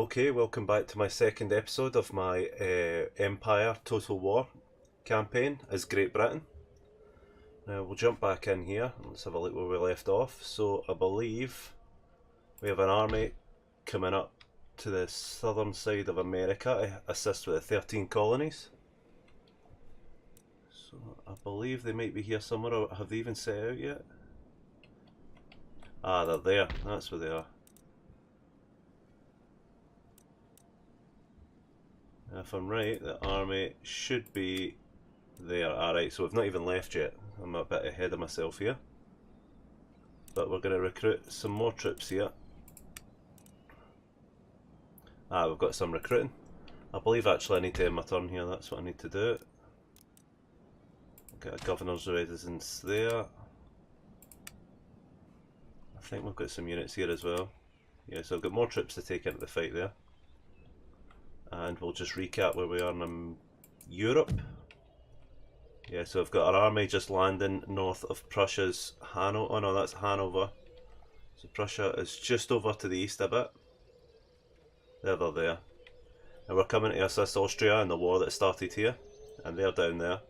Okay, welcome back to my second episode of my Empire Total War campaign as Great Britain. Now we'll jump back in here and let's have a look where we left off. So I believe we have an army coming up to the southern side of America to assist with the 13 colonies. So I believe they might be here somewhere, or have they even set out yet? Ah, they're there, that's where they are. If I'm right, the army should be there. Alright, so we've not even left yet. I'm a bit ahead of myself here. But we're going to recruit some more troops here. Ah, we've got some recruiting. I believe actually I need to end my turn here, that's what I need to do. Get a governor's residence there. I think we've got some units here as well. Yeah, so I've got more troops to take into the fight there. And we'll just recap where we are in Europe. Yeah, so I've got our army just landing north of Prussia's Hanover. Oh no, that's Hanover. So Prussia is just over to the east a bit. There, they're there. And we're coming to assist Austria in the war that started here. And they're down there.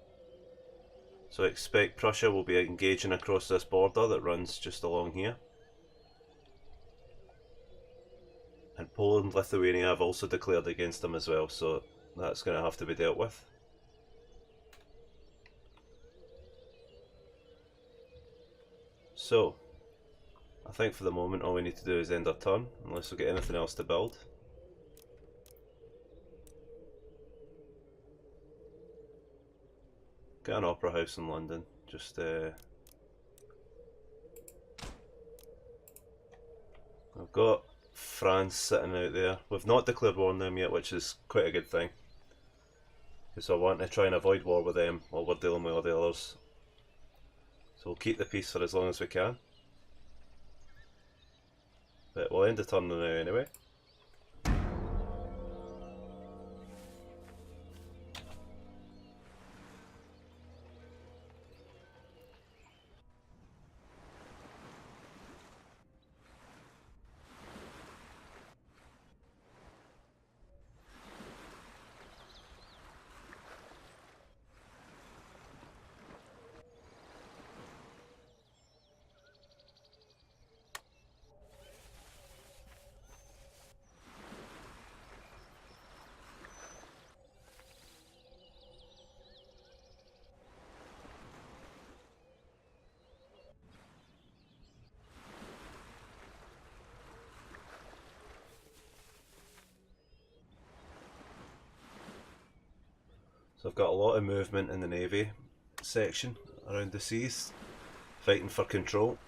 So I expect Prussia will be engaging across this border that runs just along here. And Poland and Lithuania have also declared against them as well, so that's going to have to be dealt with. So, I think for the moment all we need to do is end our turn, unless we get anything else to build. Get an opera house in London, just I've got France sitting out there. We've not declared war on them yet, which is quite a good thing, because I want to try and avoid war with them while we're dealing with all the others. So we'll keep the peace for as long as we can. But we'll end the turn now anyway. So I've got a lot of movement in the Navy section around the seas, fighting for control.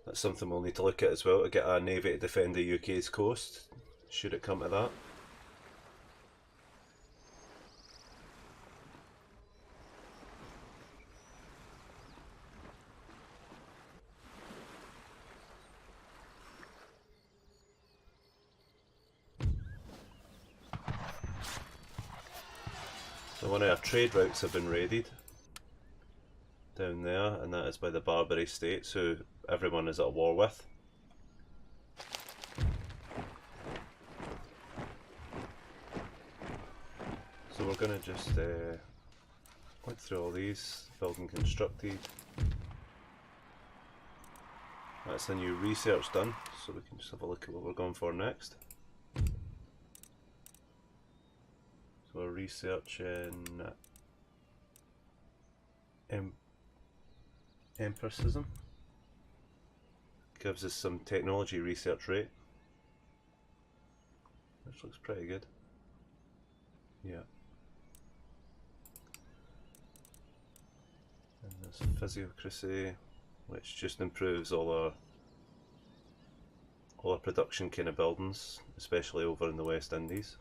That's something we'll need to look at as well, to get a navy to defend the UK's coast, should it come to that. So one of our trade routes have been raided down there, and that is by the Barbary states, who everyone is at war with. So we're going to just look through all these, building constructed. That's a new research done, so we can just have a look at what we're going for next. So we're researching empiricism. Gives us some technology research rate, which looks pretty good. Yeah. And there's physiocracy, which just improves all our production kind of buildings, especially over in the West Indies.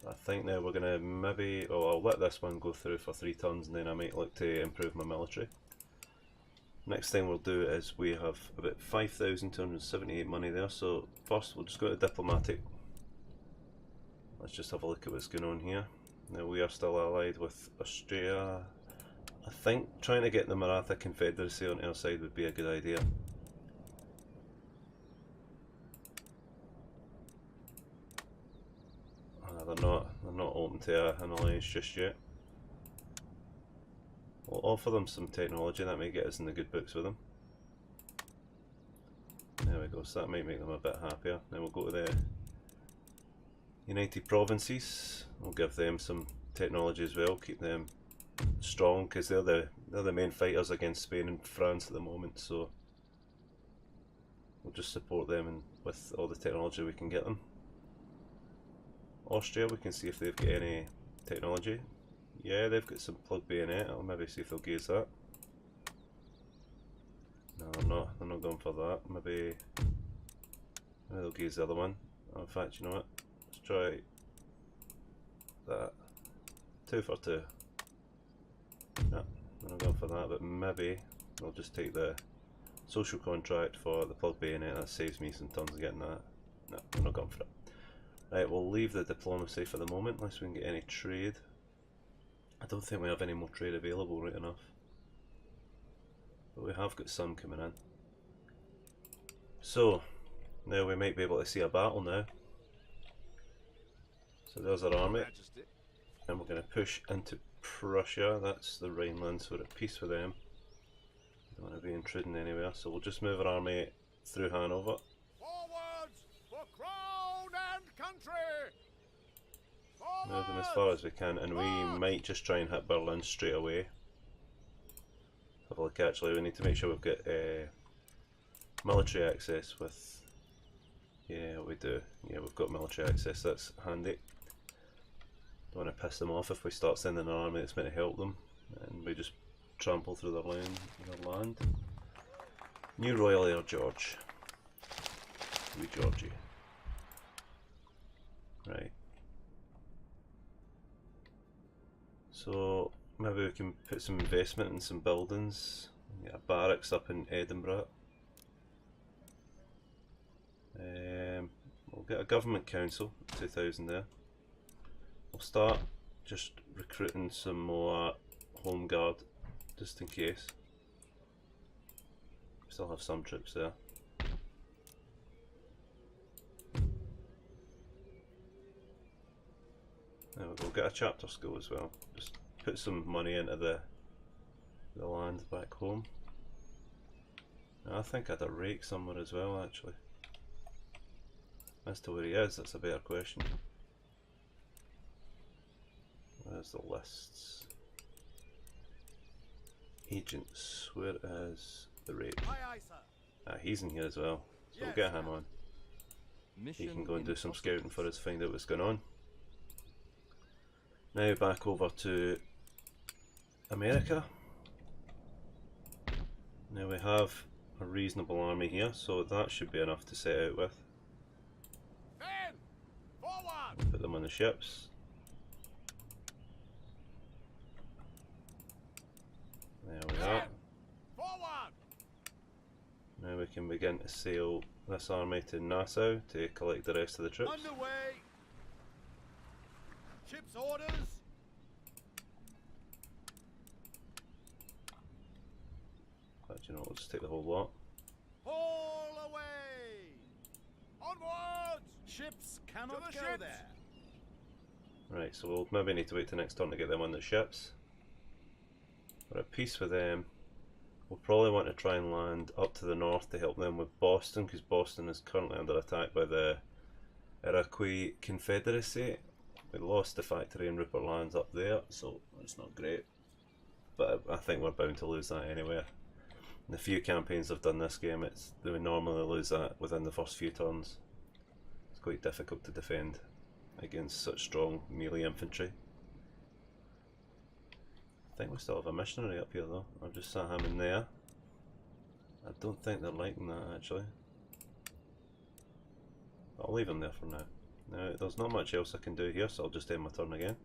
I think now we're going to maybe, oh, I'll let this one go through for 3 turns and then I might look to improve my military. Next thing we'll do is we have about 5,278 money there, so first we'll just go to diplomatic. Let's just have a look at what's going on here. Now we are still allied with Austria. I think trying to get the Maratha Confederacy on our side would be a good idea. they're not open to an alliance just yet. We'll offer them some technology that may get us in the good books with them. There we go, so that might make them a bit happier. Then we'll go to the United Provinces. We'll give them some technology as well, keep them strong, because they're the main fighters against Spain and France at the moment, so we'll just support them and with all the technology we can get them. Austria, we can see if they've got any technology. Yeah, they've got some plug bayonet. I'll maybe see if they'll use that. No, they're not going for that. Maybe they'll use the other one. Oh, in fact, you know what? Let's try that. 2 for 2. No, they're not going for that, but maybe I'll just take the social contract for the plug bayonet. That saves me some tons of getting that. No, they're not going for it. Right, we'll leave the diplomacy for the moment unless we can get any trade. I don't think we have any more trade available right enough. But we have got some coming in. So, now we might be able to see a battle now. So there's our army. And we're going to push into Prussia. That's the Rhineland, so we're at peace with them. Don't want to be intruding anywhere, so we'll just move our army through Hanover. Forwards for crown and country! Move them as far as we can, and we might just try and hit Berlin straight away. Have a look, actually, we need to make sure we've got military access with... Yeah, we do. Yeah, we've got military access, that's handy. Don't want to piss them off if we start sending an army that's meant to help them, and we just trample through their land. New Royal Air George. We Georgie. Right. So maybe we can put some investment in some buildings. Get a barracks up in Edinburgh. We'll get a government council, 2,000 there. We'll start just recruiting some more home guard, just in case. We still have some troops there. There we go, get a chapter school as well. Just put some money into the land back home. I think I had a rake somewhere as well, actually. As to where he is, that's a better question. Where's the lists? Agents, where is the rake? Ah, he's in here as well, so we'll get him on. He can go and do some scouting for us, find out what's going on. Now back over to America. Now we have a reasonable army here, so that should be enough to set out with. Put them on the ships. There we are. Now we can begin to sail this army to Nassau to collect the rest of the troops. Underway. Ship's orders. But you know, we'll just take the whole lot. Haul away. Onwards. Ships cannot go there. Right, so we'll maybe need to wait till next turn to get them on the ships. We're at peace with them. We'll probably want to try and land up to the north to help them with Boston, because Boston is currently under attack by the Iroquois Confederacy. We lost the factory in Rupert Lands up there, so that's not great. But I think we're bound to lose that anyway. In the few campaigns I've done this game, they would normally lose that within the first few turns. It's quite difficult to defend against such strong melee infantry. I think we still have a missionary up here though. I've just sat him in there. I don't think they're liking that actually. I'll leave him there for now. Now there's not much else I can do here, so I'll just end my turn again.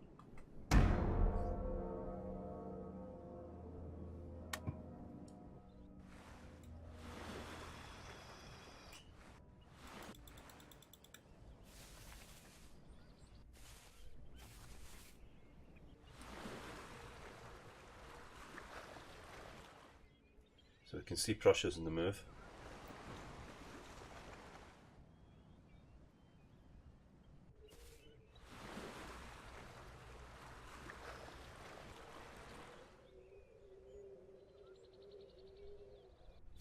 So we can see Prussia's in the move.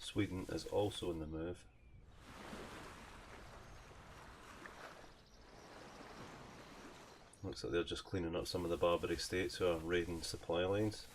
Sweden is also in the move. Looks like they're just cleaning up some of the Barbary states who are raiding supply lines.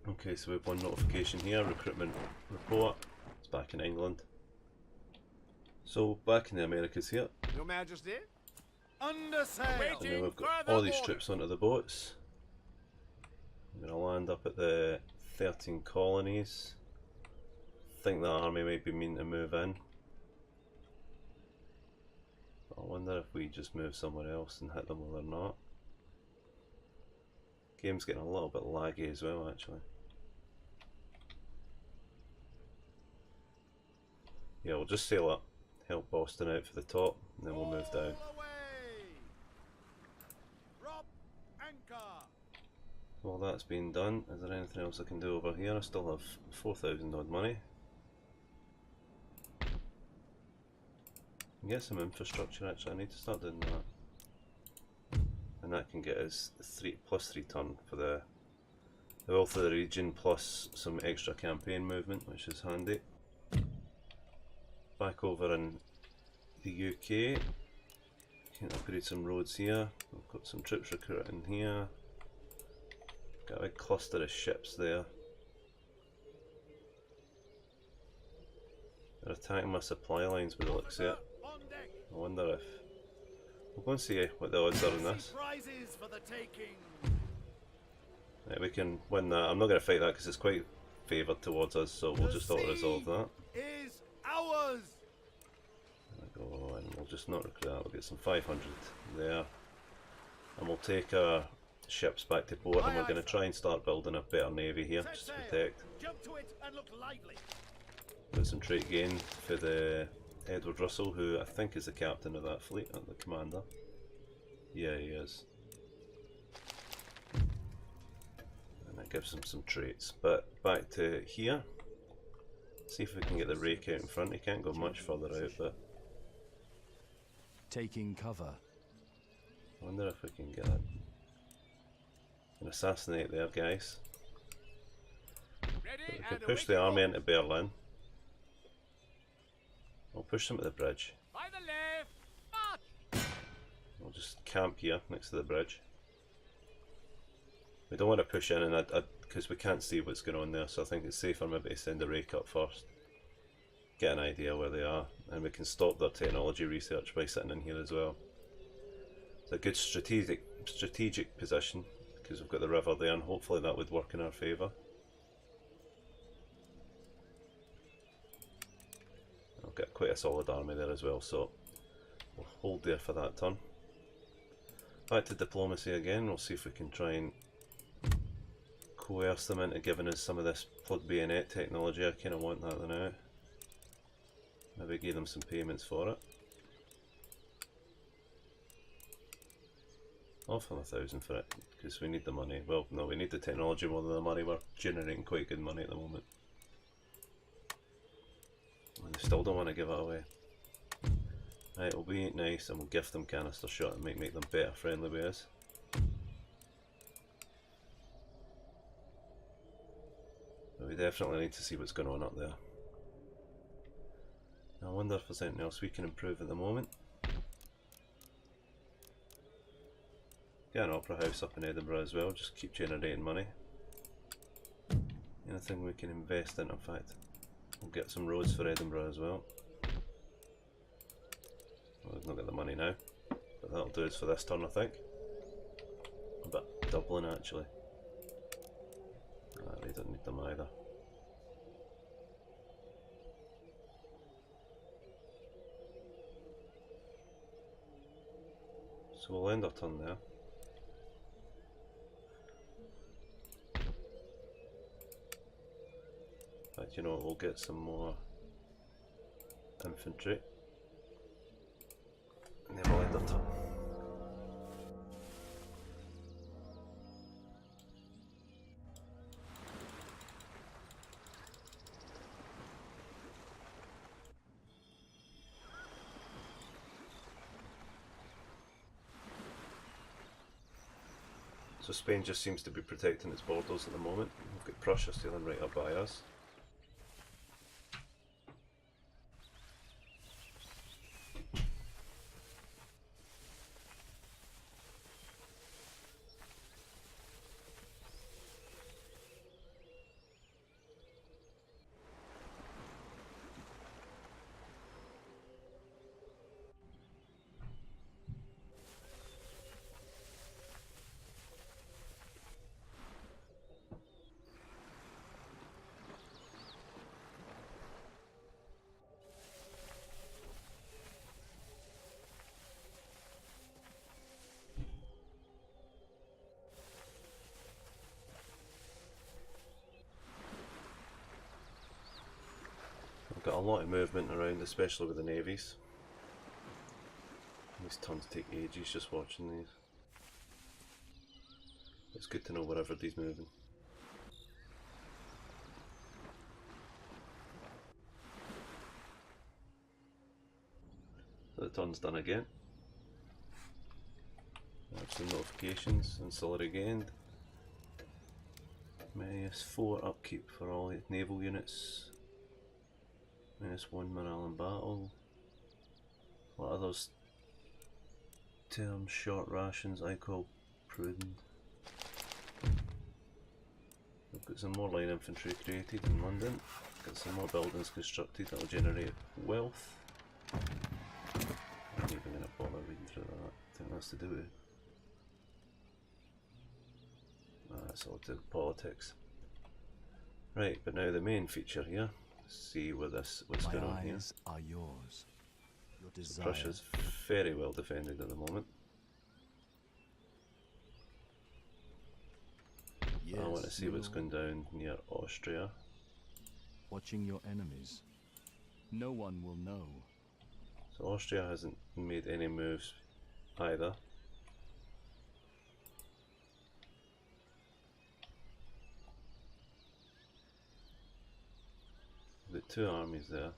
Okay, so we have one notification here, recruitment report. It's back in England. So back in the Americas here. Your Majesty? Under sail. And then we've got all these troops onto the boats. We're going to land up at the 13 colonies. I think the army might be meaning to move in. I wonder if we just move somewhere else and hit them while they're not. Game's getting a little bit laggy as well, actually. Yeah, we'll just sail up, help Boston out for the top, and then we'll move down. Drop anchor. Well, that's been done. Is there anything else I can do over here? I still have 4,000 odd money. Get some infrastructure, actually. I need to start doing that. And that can get us +3 turn for the wealth of the region, plus some extra campaign movement, which is handy. Back over in the UK, can upgrade some roads here. We've got some troops recruiting here. Got a big cluster of ships there. They're attacking my supply lines with the looks of it. I wonder if we'll go and see what the odds are in this. Prizes for the taking. Right, we can win that. I'm not going to fight that because it's quite favoured towards us, so we'll just auto-resolve that. Is ours. There we go, and we'll just not recruit that. We'll get some 500 there, and we'll take our ships back to port, and we're going to try and start building a better navy here just to protect. Jump to it and look lively. Got some trait gain for the Edward Russell, who I think is the captain of that fleet, the commander. Yeah, he is. And that gives him some traits. But back to here. See if we can get the rake out in front. He can't go much further out, but taking cover. I wonder if we can get an assassinate there, guys. Ready, We can push the army into Berlin. We'll push them to the bridge. by the left. March. We'll just camp here next to the bridge. We don't want to push in, and because we can't see what's going on there, so I think it's safer maybe to send a rake up first. Get an idea where they are, and we can stop their technology research by sitting in here as well. It's a good strategic position because we've got the river there, and hopefully that would work in our favour. I've got quite a solid army there as well, so we'll hold there for that turn. Back to diplomacy again. We'll see if we can try and coerce them into giving us some of this plug bayonet technology. I kind of want that now. Maybe give them some payments for it. Offer 1,000 for it because we need the money. Well, no, we need the technology more than the money. We're generating quite good money at the moment. And they still don't want to give it away. Right, we'll be nice and we'll gift them canister shot and make them better friendly with us. But we definitely need to see what's going on up there. I wonder if there's anything else we can improve at the moment. Get an opera house up in Edinburgh as well, just keep generating money. Anything we can invest in fact. We'll get some roads for Edinburgh as well. Well, we've not got the money now, but that'll do us for this turn I think. But Dublin actually. They don't need them either. So we'll end our turn there. you know, we'll get some more infantry. And then we'll end our turn. So Spain just seems to be protecting its borders at the moment. We've got Prussia sailing right up by us. Got a lot of movement around, especially with the navies. These turns take ages just watching these. It's good to know where everybody's moving. So the turn's done again. That's the notifications, ancillary gained. -4 upkeep for all naval units. -1 morale in battle. What are those terms? Short rations, I call prudent. We've got some more line infantry created in London. Got some more buildings constructed that will generate wealth. I'm not even going to bother reading through that. I think that's to do with. That's all to politics. Right, but now the main feature here. See where what's going on here. Are yours. Your desire. So Prussia's very well defended at the moment. Yes, I want to see what's going down near Austria. Watching your enemies. No one will know. So Austria hasn't made any moves either. We've got 2 armies there.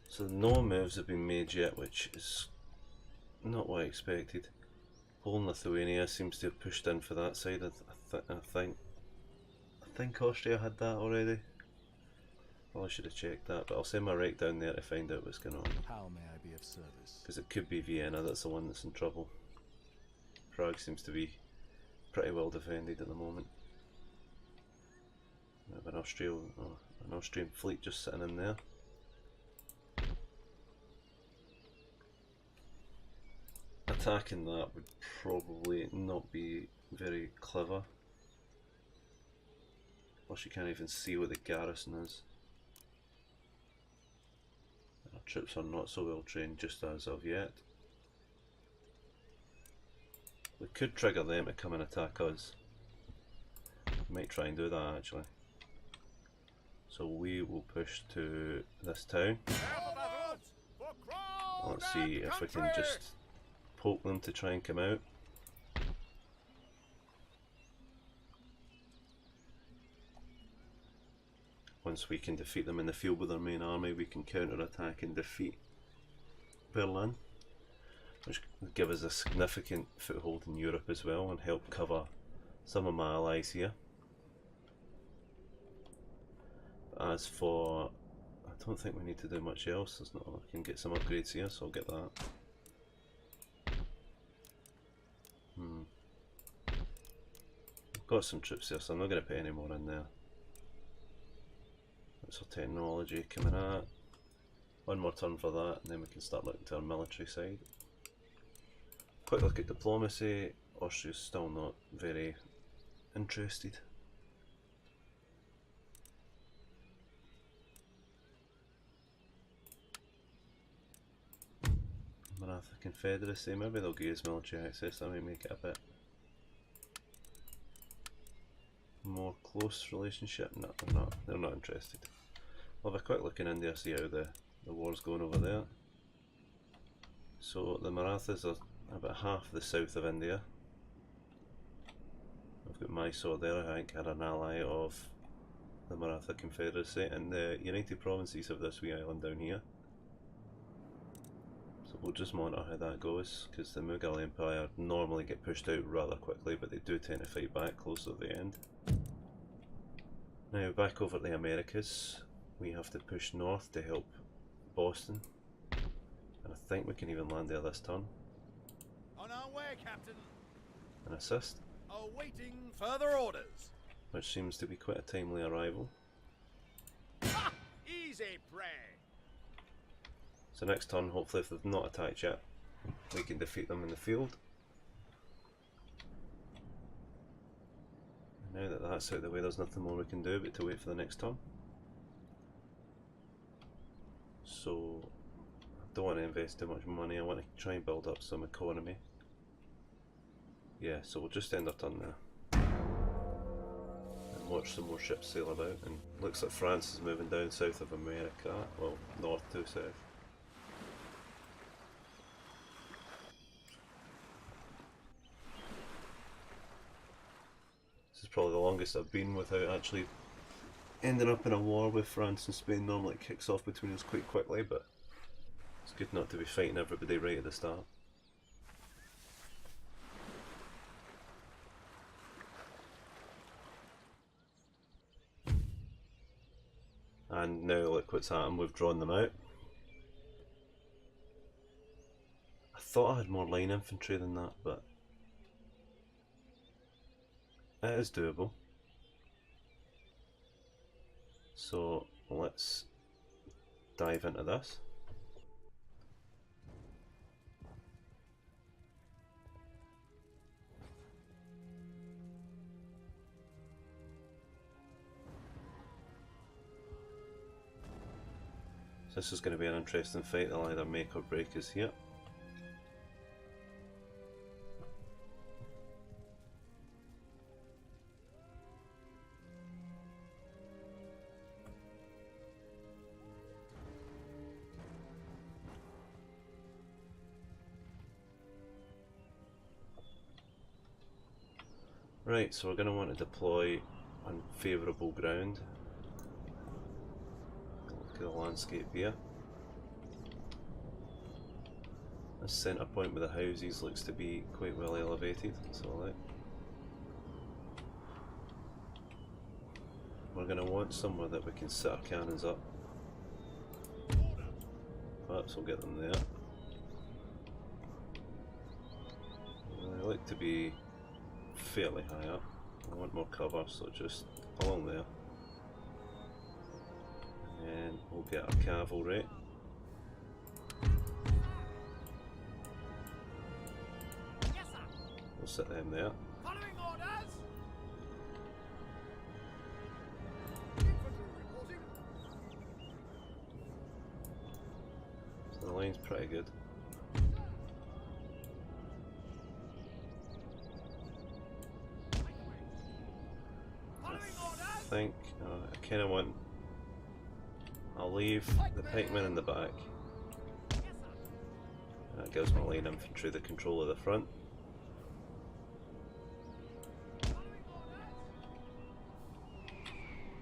So no moves have been made yet, which is not what I expected. Poland, Lithuania seems to have pushed in for that side. I think Austria had that already. Well, I should have checked that, but I'll send my rake down there to find out what's going on. How may I be of service? Because it could be Vienna, that's the one that's in trouble. Prague seems to be pretty well defended at the moment. We have an Austrian fleet just sitting in there. Attacking that would probably not be very clever. Plus you can't even see what the garrison is. Our troops are not so well trained just as of yet. We could trigger them to come and attack us. We might try and do that actually. So we will push to this town. Let's see if we can just poke them to try and come out. Once we can defeat them in the field with our main army, we can counter-attack and defeat Berlin, which would give us a significant foothold in Europe as well and help cover some of my allies here. As for, I don't think we need to do much else. There's not, I can get some upgrades here, so I'll get that. I've got some troops there, so I'm not going to put any more in there. That's our technology coming at. One more turn for that, and then we can start looking to our military side. Quick look at diplomacy. Austria's still not very interested. But I Maratha Confederacy. Maybe they'll give us military access. That might make it a bit more close relationship. No, they're not interested. We'll have a quick look in India, see how the war's going over there. So the Marathas are about half the south of India. I've got Mysore there, I think, are an ally of the Maratha Confederacy, and the United Provinces have this wee island down here. So we'll just monitor how that goes, because the Mughal Empire normally get pushed out rather quickly, but they do tend to fight back close to the end. Now back over to the Americas, we have to push north to help Boston, and I think we can even land there this turn On our way, Captain. and assist, Awaiting further orders. which seems to be quite a timely arrival. Ha! Easy prey. So next turn, hopefully if they've not attacked yet, we can defeat them in the field. And now that that's out of the way, there's nothing more we can do but to wait for the next turn. So I don't want to invest too much money, I want to try and build up some economy. Yeah, so we'll just end our turn there and watch some more ships sail about. And looks like France is moving down south of America, well, north to south. This is probably the longest I've been without actually ending up in a war with France and Spain. Normally it kicks off between us quite quickly, but it's good not to be fighting everybody right at the start. And now look what's happened, we've drawn them out. I thought I had more line infantry than that, but it is doable. So let's dive into this. So this is going to be an interesting fight, they'll either make or break us here. Right, so we're going to want to deploy on favourable ground. Look at the landscape here. This centre point with the houses looks to be quite well elevated, so I like. We're going to want somewhere that we can set our cannons up. Perhaps we'll get them there. They look to be fairly high up. I want more cover, so just along there. And we'll get our cavalry. Yes, sir. We'll set them there. Following orders. Infantry reporting. So the line's pretty good. I think I kind of want. I'll leave the pikemen in the back. That gives my line infantry the control of the front.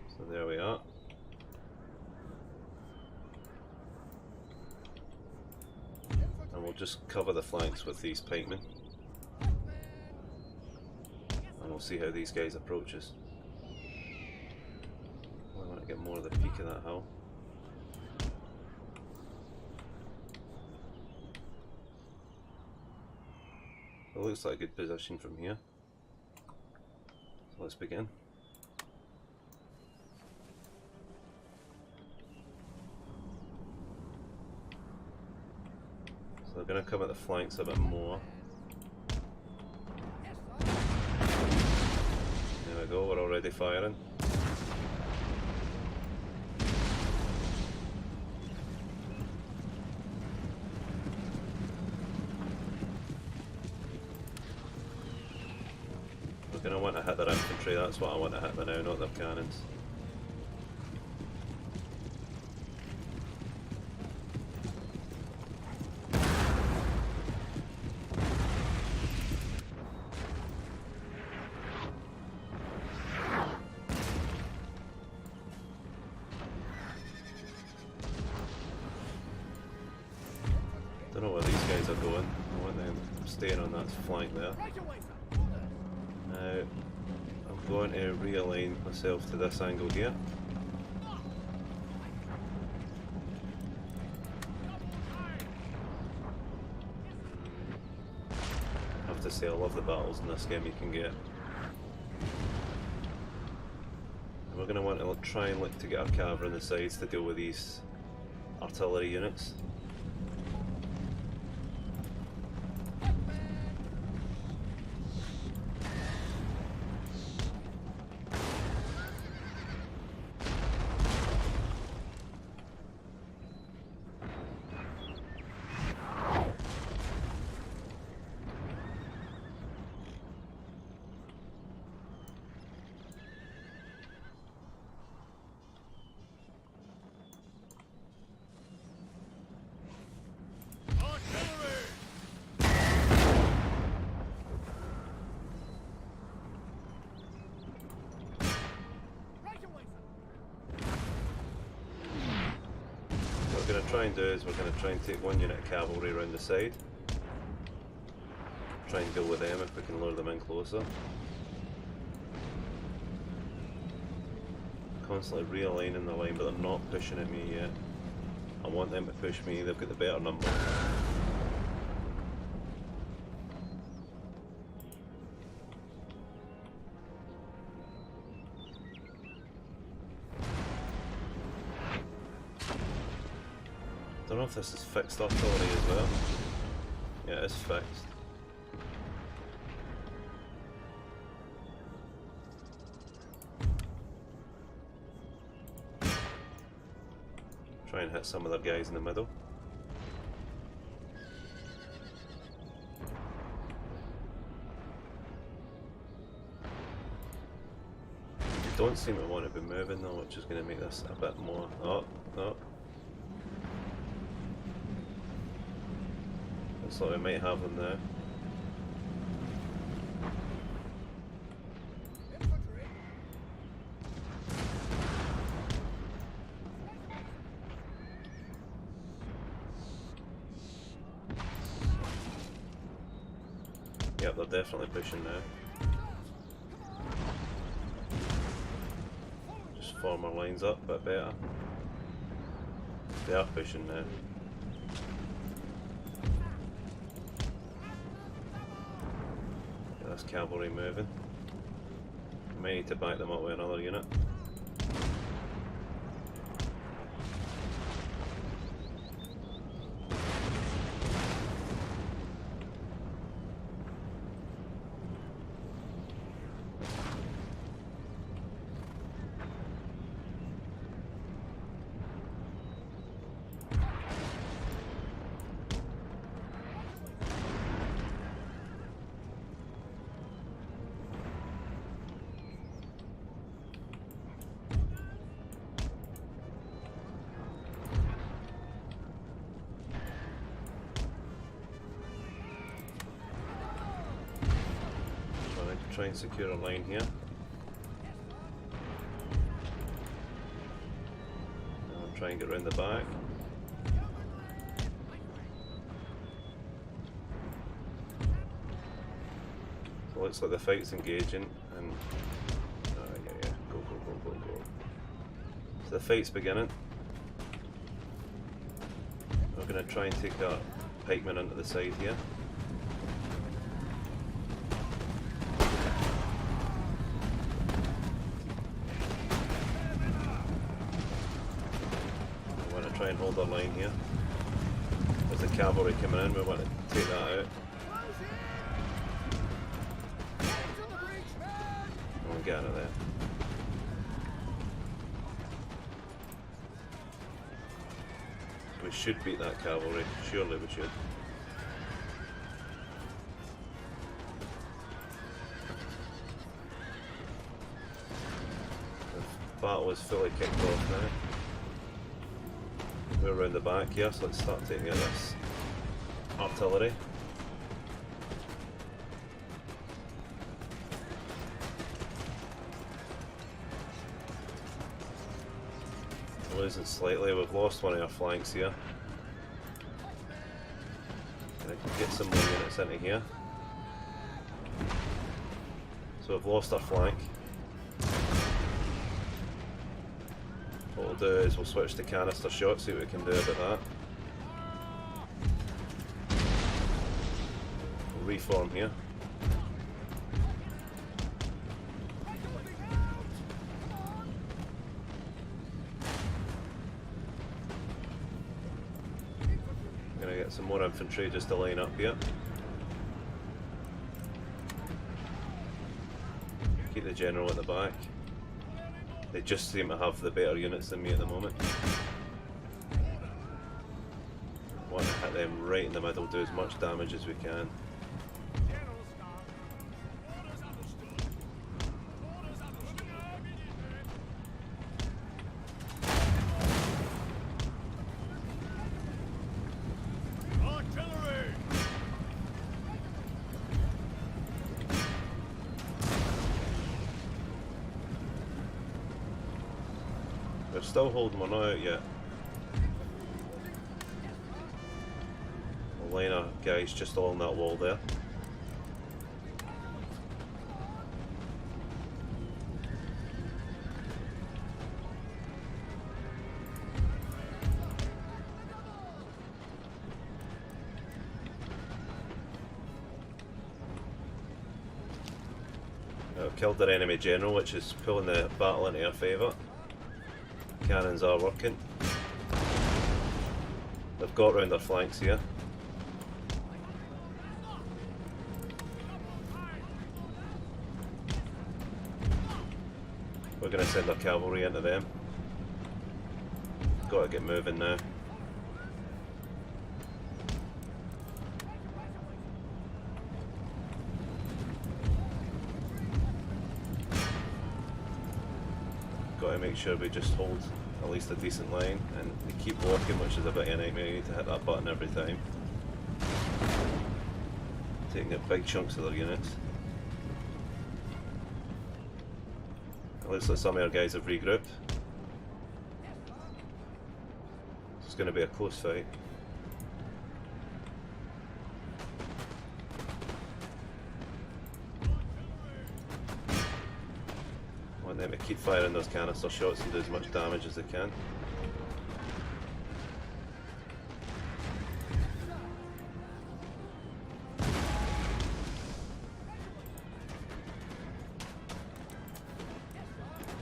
So there we are. And we'll just cover the flanks with these pikemen. And we'll see how these guys approach us. I want to get more of the peak of that hill. It looks like a good position from here. So let's begin. So they're going to come at the flanks a bit more. There we go, we're already firing. Gonna want to hit their infantry, that's what I want to hit them now, not their cannons. Don't know where these guys are going. I want them staying on that flank there. Right away, sir. Orders. Now, I'm going to realign myself to this angle here. I have to say, I love the battles in this game you can get. And we're going to want to try and look to get our cavalry on the sides to deal with these artillery units. Artillery. Right away, sir. What we're going to try and do is we're going to try and take one unit of cavalry around the side. Try and deal with them if we can lure them in closer. Constantly realigning the line, but they're not pushing at me yet. I want them to push me, they've got the better number. Don't know if this is fixed artillery as well. Yeah, it is fixed. Try and hit some of their guys in the middle. They don't seem to want to be moving though, which is going to make this a bit more. Oh, no. Looks like we might have them now. Infantry. Yep, they're definitely pushing now. Just form our lines up a bit better. They are pushing now. That's cavalry moving. May need to back them up with another unit. Try and secure a line here. I'll try and get around the back. So it looks like the fight's engaging and yeah, go. So the fight's beginning. We're going to try and take our pikemen onto the side here. Try and hold our line here. There's the cavalry coming in, we want to take that out. Close in. Into the breach, men. We'll get out of there. We should beat that cavalry, surely we should. battle is fully kicked off now. We're around the back here, so let's start taking out this artillery. We're losing slightly, we've lost one of our flanks here. Gonna get some more units into here. So we've lost our flank. What we'll do is we'll switch to canister shot, see what we can do about that. We'll reform here. I'm gonna get some more infantry just to line up here. Keep the general at the back. They just seem to have the better units than me at the moment. Want to hit them right in the middle, do as much damage as we can. We're still holding one out yet. We'll line our guys just along that wall there. I've killed their enemy general, which is pulling the battle into our favour. Cannons are working. They've got round their flanks here. We're going to send our cavalry into them. Got to get moving now. Got to make sure we just hold at least a decent line and we keep walking, which is a bit of a nightmare. You need to hit that button every time. Taking out big chunks of their units. It looks like some of our guys have regrouped. It's going to be a close fight. Want them to keep firing those canister shots and do as much damage as they can.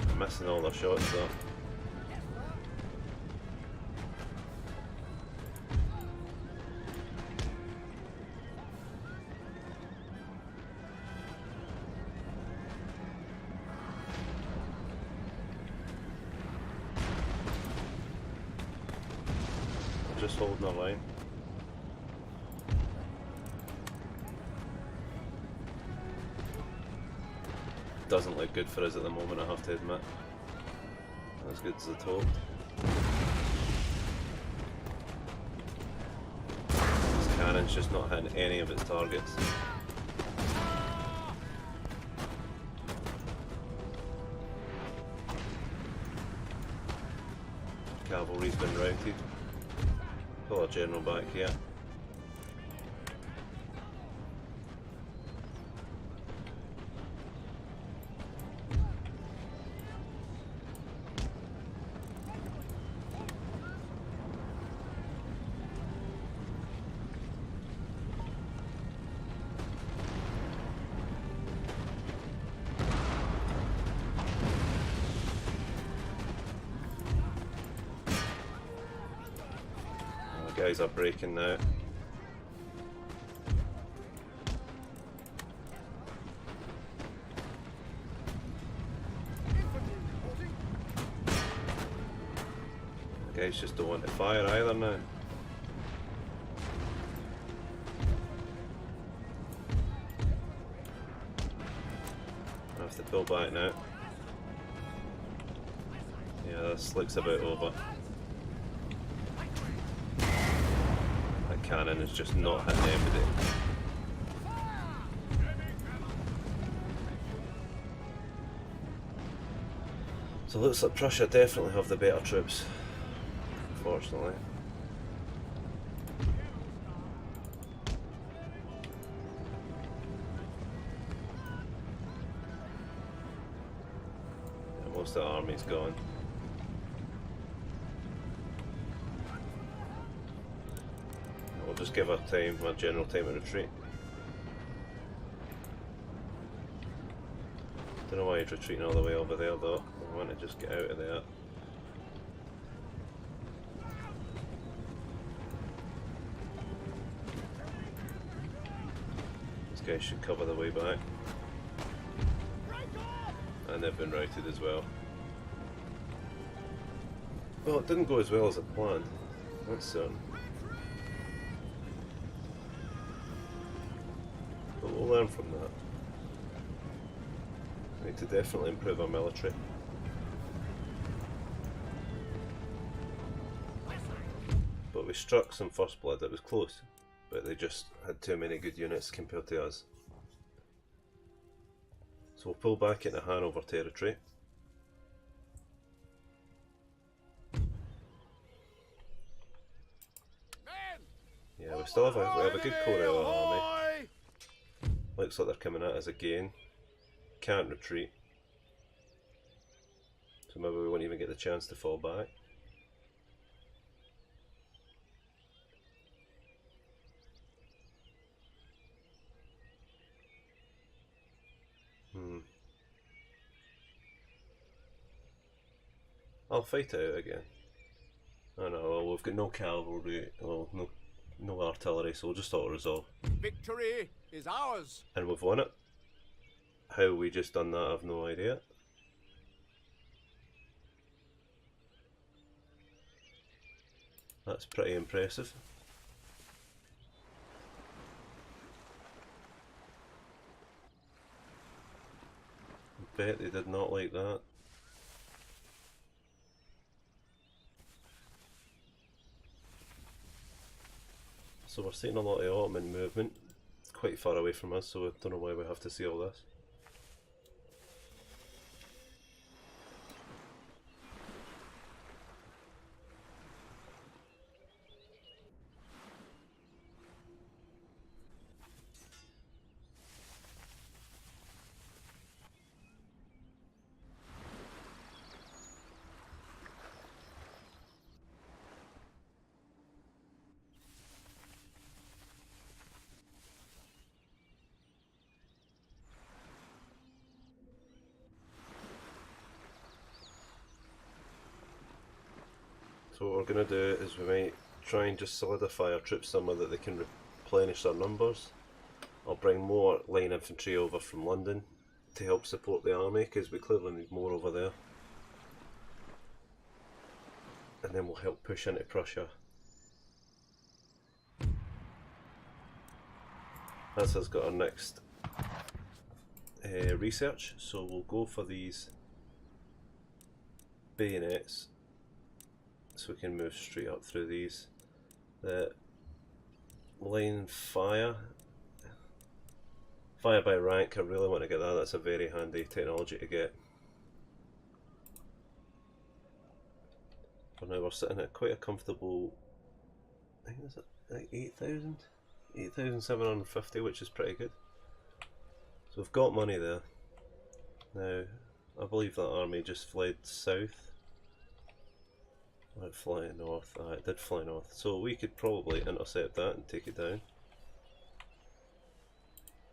I'm missing all their shots though. Just holding our line. Doesn't look good for us at the moment, I have to admit. Not as good as I'd hoped. This cannon's just not hitting any of its targets. Cavalry's been routed. Pull our general back here. Guys are breaking now. Guys just don't want to fire either now. I have to pull back now. Yeah, this looks a bit over. That cannon is just not hitting anybody. So it looks like Prussia definitely have the better troops, unfortunately. Yeah, most of the army's gone. We'll just give our general time to retreat. Don't know why he's retreating all the way over there though. I want to just get out of there. These guys should cover the way back. And they've been routed as well. Well, it didn't go as well as I planned. That's certain. But we'll learn from that. We need to definitely improve our military. But we struck some First Blood. It was close, but they just had too many good units compared to us. So we'll pull back into Hanover territory. Yeah, we still have a good Corella army. Looks like they're coming at us again. Can't retreat. So maybe we won't even get the chance to fall back. I'll fight it out again. I know, well, we've got no cavalry, well, no artillery, so we'll just auto-resolve. Victory is ours. And we've won it. How we just done that, I've no idea. That's pretty impressive. I bet they did not like that. So we're seeing a lot of Ottoman movement quite far away from us, so I don't know why we have to see all this. So what we're going to do is we might try and just solidify our troops somewhere that they can replenish their numbers. I'll bring more line infantry over from London to help support the army, because we clearly need more over there. And then we'll help push into Prussia. That's us got our next research, so we'll go for these bayonets. So we can move straight up through these. The line fire by rank, I really want to get that. That's a very handy technology to get. For now we're sitting at quite a comfortable, I think it's like 8,000? 8,750, which is pretty good. So we've got money there. Now, I believe that army just fled south. It fly north. It did fly north, so we could probably intercept that and take it down.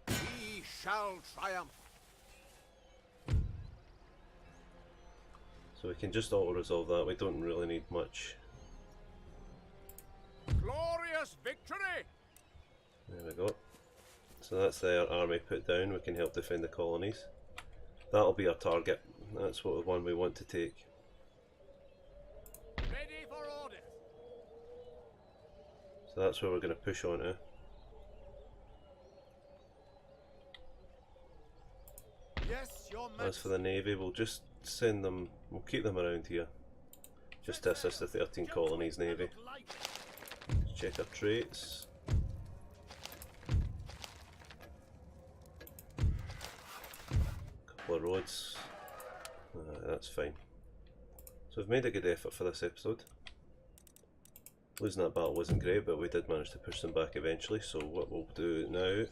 We shall triumph. So we can just auto-resolve that. We don't really need much. Glorious victory. There we go. So that's their army put down. We can help defend the colonies. That'll be our target. That's what the one we want to take. Ready for orders. So that's where we're going to push on to. Yes, your As for the navy, we'll just send them. We'll keep them around here. just to assist the 13 colonies navy. Check our traits. Couple of roads. That's fine. So we've made a good effort for this episode. Losing that battle wasn't great, but we did manage to push them back eventually. So what we'll do now,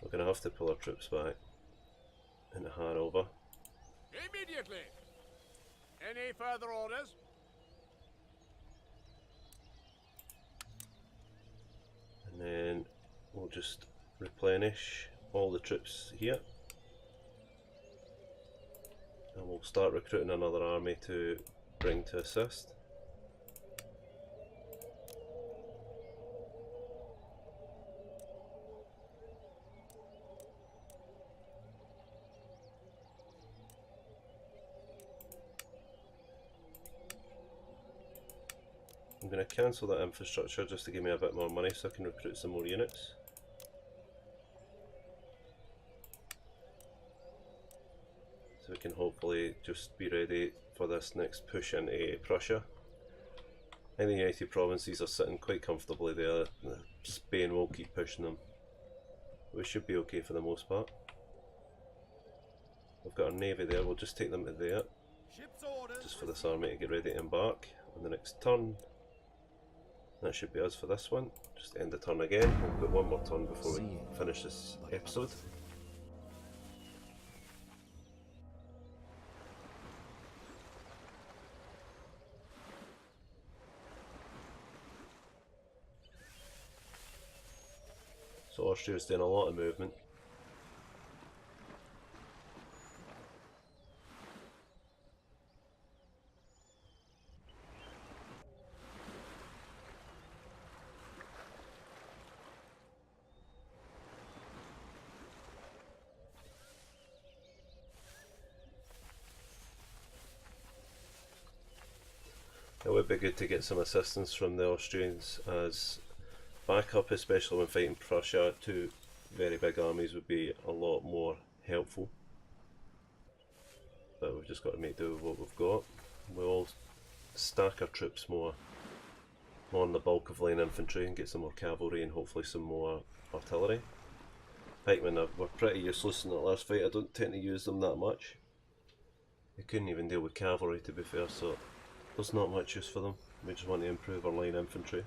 we're going to have to pull our troops back into Hanover. Immediately. Any further orders? And then we'll just replenish all the troops here. And we'll start recruiting another army to bring to assist. I'm going to cancel that infrastructure just to give me a bit more money so I can recruit some more units. So we can hopefully just be ready for this next push into Prussia. And the United Provinces are sitting quite comfortably there. Spain will keep pushing them. We should be okay for the most part. We've got our navy there, we'll just take them to there. Ship's orders. Just for this army to get ready to embark on the next turn. That should be us for this one. Just end the turn again. We'll put one more turn before we finish this episode. So Austria's doing a lot of movement. It would be good to get some assistance from the Austrians as backup, especially when fighting Prussia. Two very big armies would be a lot more helpful. But we've just got to make do with what we've got. We'll stack our troops more on the bulk of line infantry and get some more cavalry and hopefully some more artillery. Pikemen were pretty useless in that last fight. I don't tend to use them that much. They couldn't even deal with cavalry, to be fair, so there's not much use for them. We just want to improve our line infantry.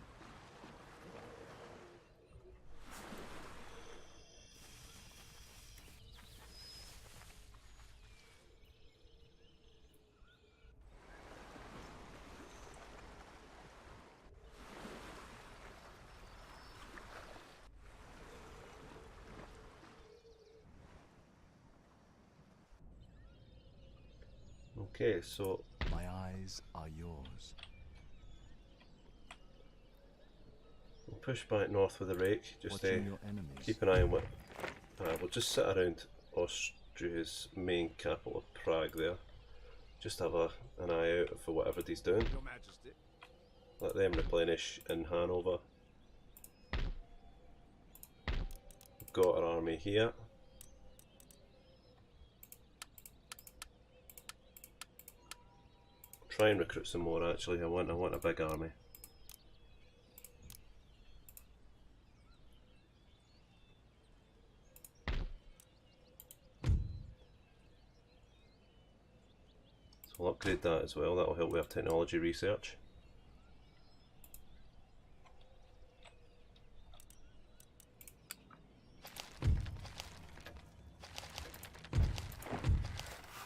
Okay, so My eyes are yours. we'll push back north with the rake, just Watching your enemies. keep an eye on what... we'll just sit around Austria's main capital of Prague there. Just have an eye out for whatever he's doing. Your Majesty. Let them replenish in Hanover. We've got our army here. Try and recruit some more actually. I want a big army. So we'll upgrade that as well. That'll help with our technology research.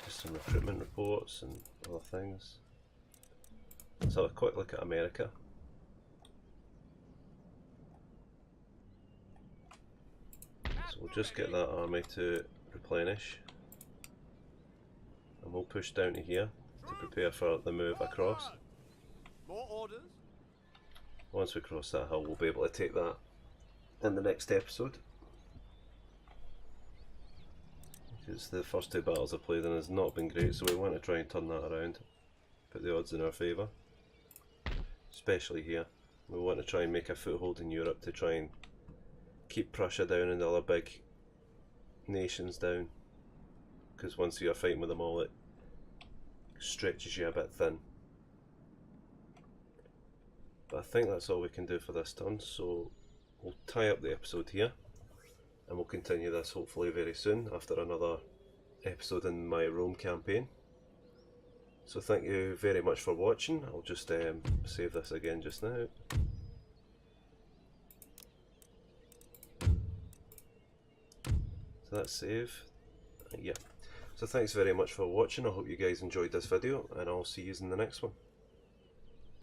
Just some recruitment reports and other things. Let's have a quick look at America. So we'll just get that army to replenish. And we'll push down to here to prepare for the move across. More orders? Once we cross that hill, we'll be able to take that in the next episode. Because the first two battles I played in has not been great, so we want to try and turn that around. Put the odds in our favour. Especially here. We want to try and make a foothold in Europe to try and keep Prussia down and the other big nations down. Because once we are fighting with them all, it stretches you a bit thin. But I think that's all we can do for this turn, so we'll tie up the episode here, and we'll continue this hopefully very soon after another episode in my Rome campaign. So thank you very much for watching. I'll just save this again just now. So that's save. Yeah. So thanks very much for watching. I hope you guys enjoyed this video, and I'll see you in the next one.